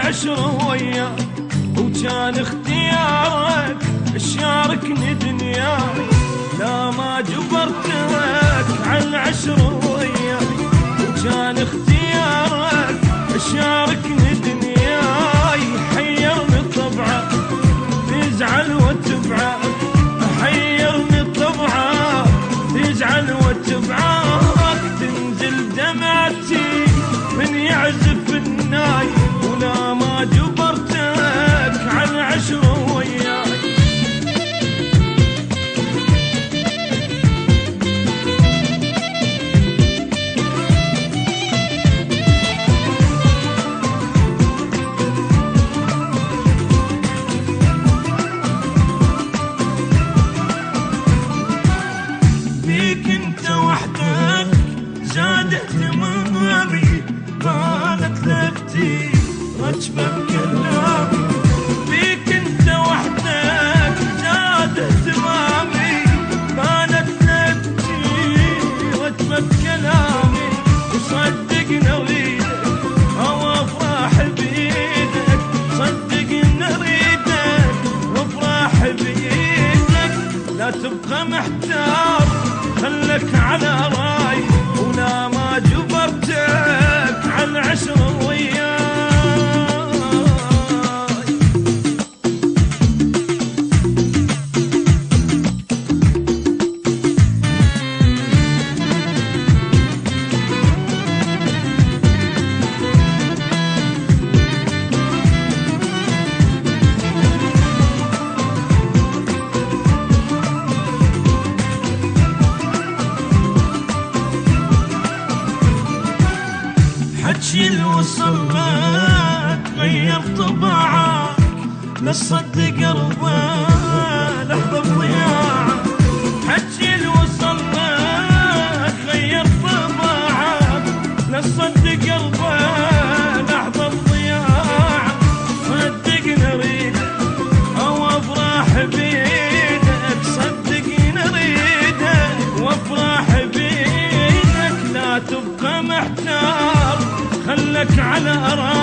عالعشرة وياك، وكان اختيارك شاركني دنياي. لا ما جبرتك عالعشرة وياك، وكان اختيارك شاركني دنياي. حيرني طبعك تزعل وتبعك، حيرني طبعك تزعل وتبعك. تنزل دمعتي من يعزف الناي، ولا ما جبرتك عالعشرة وياي. بيك انت وحدك زاد اهتمامي، بانت لفتي رجبة بكلامي. بيك انت وحدك زاد اهتمامي، بانت لفتي رجبة بكلامي. وصدقني اريدك او افرح بيدك، صدقني اريدك وافرح بيدك. لا تبقى محتار خلك على راي، ولا ما جبرتك عالعشرة وياي. حكي الوصل لك غير طباعك، لا تصدق قلبه لحظة بضياعك. حكي الوصل لك غير طباعك، لا تصدق قلبه لحظة بضياعك. صدقني اريدك او افرح بيدك، صدقني اريدك وافرح بيدك. لا تبقى محتار خلك على أراضي،